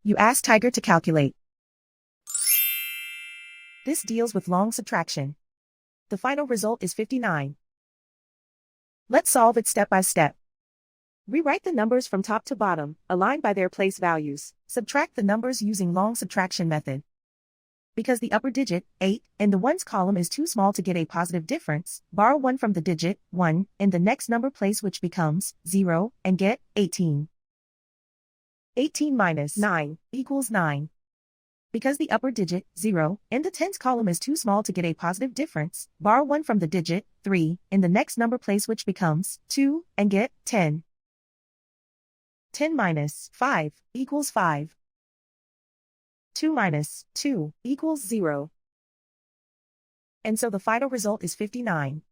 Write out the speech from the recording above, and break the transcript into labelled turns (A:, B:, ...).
A: You ask Tiger to calculate. This deals with long subtraction. The final result is 59. Let's solve it step by step. Rewrite the numbers from top to bottom, aligned by their place values. Subtract the numbers using long subtraction method. Because the upper digit, 8, in the ones column is too small to get a positive difference, borrow 1 from the digit, 1, in the next number place which becomes 0, and get 18. 18 minus 9 equals 9. Because the upper digit, 0, in the tens column is too small to get a positive difference, borrow 1 from the digit, 3, in the next number place which becomes 2, and get 10. 10 minus 5 equals 5. 2 minus 2 equals 0. And so the final result is 59.